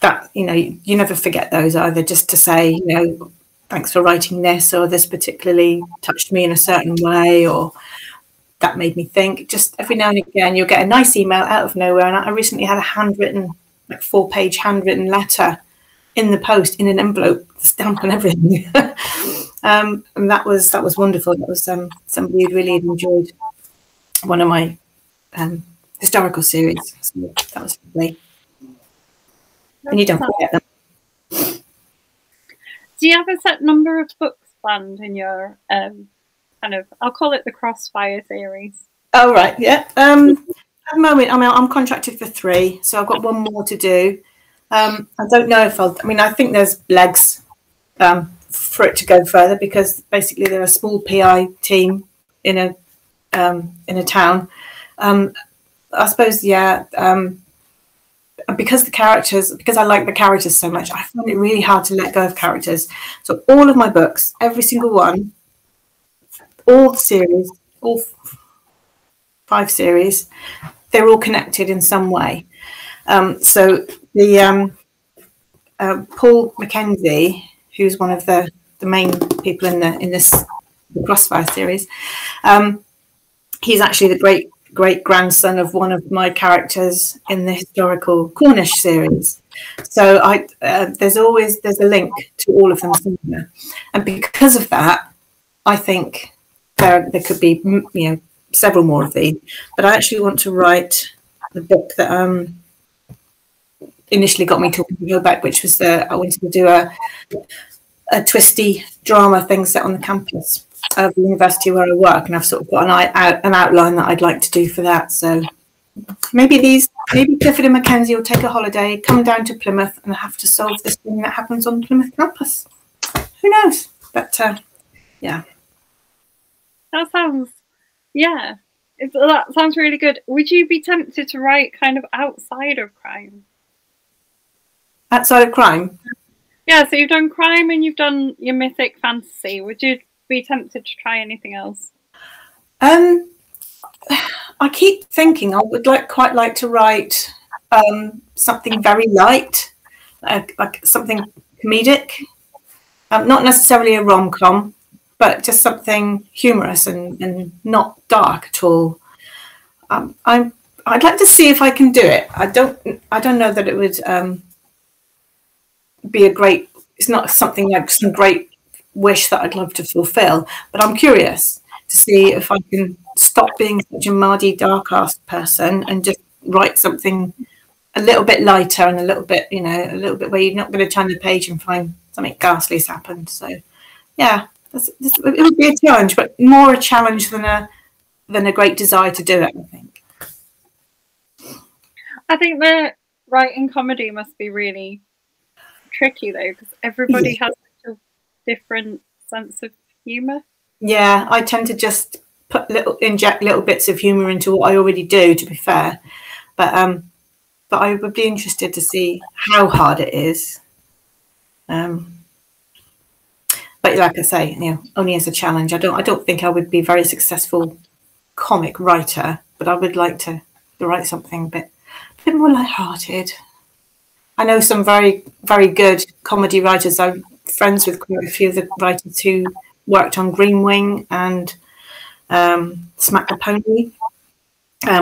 that, you know, you never forget those either, just to say, you know, thanks for writing this, or this particularly touched me in a certain way, or that made me think. Just every now and again you'll get a nice email out of nowhere. And I recently had a handwritten, like 4-page handwritten letter in the post, in an envelope, the stamp and everything. And that was wonderful. That was somebody who really enjoyed one of my historical series. So that was lovely. And you don't forget them. Do you have a set number of books planned in your kind of, I'll call it the Crossfire series? Oh, right, yeah. At the moment, I mean, I'm contracted for 3, so I've got 1 more to do. I don't know if I think there's legs for it to go further, because basically they're a small PI team in a town. I suppose, yeah. Because I like the characters so much, I find it really hard to let go of characters. So all of my books, every single one, all the series, all 5 series, they're all connected in some way. So the Paul Mackenzie, who's one of the main people in the Crossfire series, he's actually the great grandson of one of my characters in the historical Cornish series. So there's a link to all of them somewhere, and because of that, I think there could be, you know, several more of these. But I actually want to write the book that initially got me talking to go back, which was I wanted to do a twisty drama thing set on the campus of the university where I work, and I've sort of got an outline that I'd like to do for that. So maybe Clifford and Mackenzie will take a holiday, come down to Plymouth, and have to solve this thing that happens on the Plymouth campus. Who knows? But yeah. That sounds really good. Would you be tempted to write kind of outside of crime? Outside of crime? Yeah, so you've done crime and you've done your mythic fantasy. Would you be tempted to try anything else? I keep thinking I would quite like to write something very light, like something comedic, not necessarily a rom-com, but just something humorous and not dark at all. I'd like to see if I can do it. I don't know that it would be it's not something like some great wish that I'd love to fulfill, but I'm curious to see if I can stop being such a mardy, dark-ass person and just write something a little bit lighter and a little bit where you're not going to turn the page and find something ghastly's happened. So yeah, it would be a challenge, but more a challenge than a great desire to do it, I think. I think that writing comedy must be really tricky though, because everybody has such a different sense of humour. Yeah, I tend to just inject little bits of humour into what I already do, to be fair. But I would be interested to see how hard it is. But like I say, you know, only as a challenge. I don't think I would be a very successful comic writer, but I would like to write something a bit more light-hearted. I know some very, very good comedy writers. I'm friends with quite a few of the writers who worked on Green Wing and Smack the Pony.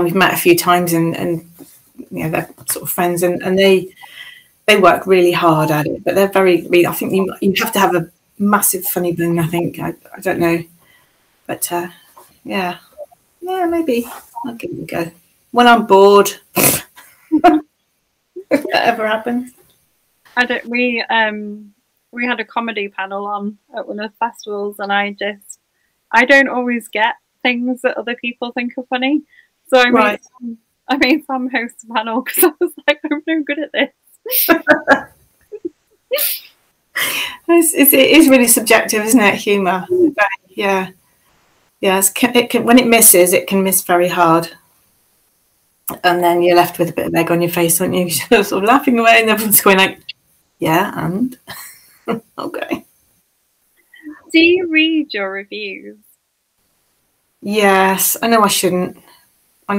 We've met a few times, and you know, they're sort of friends, and they work really hard at it. But they're very. I think you have to have a massive funny bone. I think I don't know, but yeah, maybe I'll give it a go when I'm bored. If that ever happens. We had a comedy panel on at one of the festivals, and I don't always get things that other people think are funny. So I made I made Sam host the panel because I was like, I'm no good at this. It is really subjective, isn't it? Humour. Yeah. Yes. When it misses, it can miss very hard. And then you're left with a bit of egg on your face, aren't you? Sort of laughing away, and everyone's going like, yeah, and okay. Do you read your reviews? Yes, I know I shouldn't. I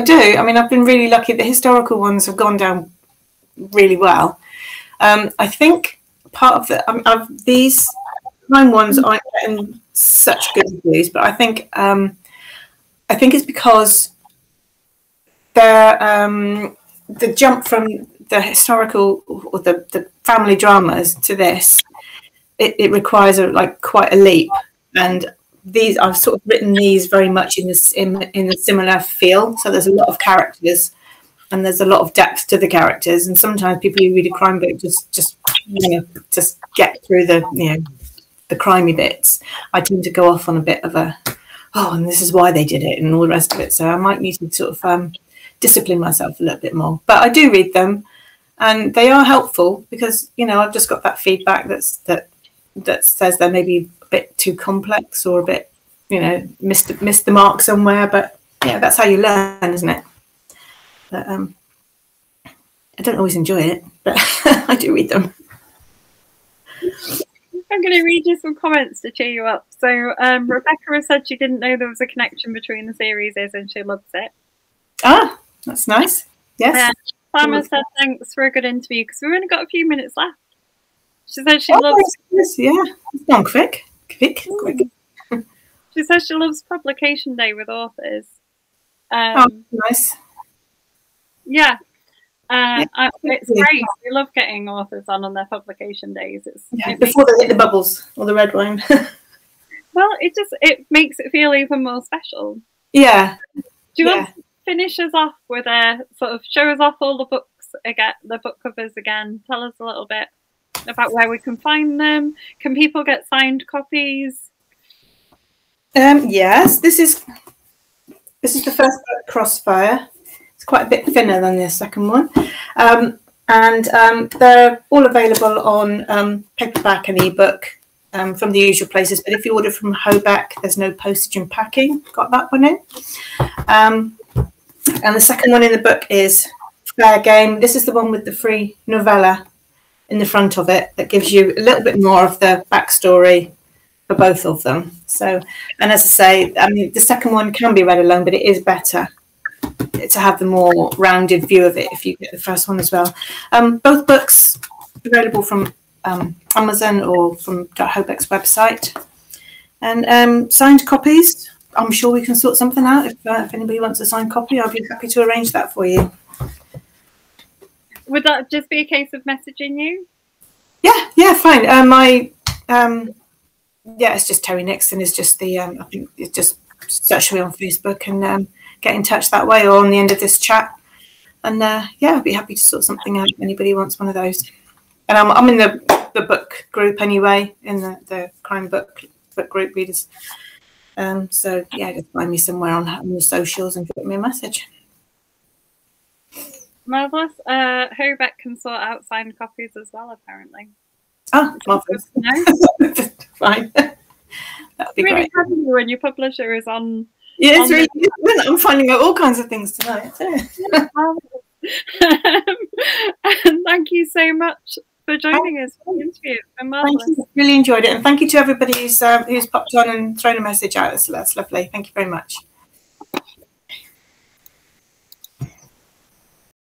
do. I mean, I've been really lucky. The historical ones have gone down really well. I think part of these crime ones aren't getting such good reviews, but I think it's because the jump from the historical or the family dramas to this, it requires quite a leap. And these, I've sort of written these very much in a similar feel. So there's a lot of characters, and there's a lot of depth to the characters. And sometimes people who read a crime book just get through the crimey bits. I tend to go off on a bit of and this is why they did it and all the rest of it. So I might need to sort of discipline myself a little bit more. But I do read them, and they are helpful because I've just got that feedback that says they're maybe a bit too complex or a bit missed the mark somewhere. But yeah, that's how you learn, isn't it? But I don't always enjoy it, but I do read them. I'm going to read you some comments to cheer you up. So Rebecca has said she didn't know there was a connection between the series and she loves it. Ah, that's nice. Yes. Sam has said thanks for a good interview because we've only got a few minutes left. She said she loves. Yeah, it's gone quick. Quick. She says she loves publication day with authors. Nice. Yeah. It's great. We love getting authors on their publication days. Before they hit the bubbles or the red wine. Well, it makes it feel even more special. Yeah. Do you want to finish us off with sort of show us off all the books again, the book covers again? Tell us a little bit about where we can find them. Can people get signed copies? Yes, this is the first book, Crossfire. It's quite a bit thinner than the second one, and they're all available on paperback and ebook from the usual places. But if you order from Hobeck, there's no postage and packing. Got that one in. And the second one in the book is Fair Game. This is the one with the free novella in the front of it that gives you a little bit more of the backstory for both of them. So, and as I say, I mean, the second one can be read alone, but it is better to have the more rounded view of it if you get the first one as well. Both books available from Amazon or from Hobeck's website. And signed copies, I'm sure we can sort something out. If anybody wants a signed copy, I'll be happy to arrange that for you. Would that just be a case of messaging you? Yeah, fine. It's just Terry Nixon is just the, I think it's just search me on Facebook and get in touch that way or on the end of this chat. And I'd be happy to sort something out if anybody wants one of those. And I'm in the book group anyway, in the crime book group readers. So yeah, just find me somewhere on the socials and give me a message. Marvellous. Hobeck can sort out signed copies as well, apparently. Oh, marvellous. Fine. That would be really great. When your publisher is on. Yeah, it's really good. I'm finding out all kinds of things tonight. And thank you so much for joining us for the interview. Thank you. Really enjoyed it. And thank you to everybody who's popped on and thrown a message out. That's lovely. Thank you very much.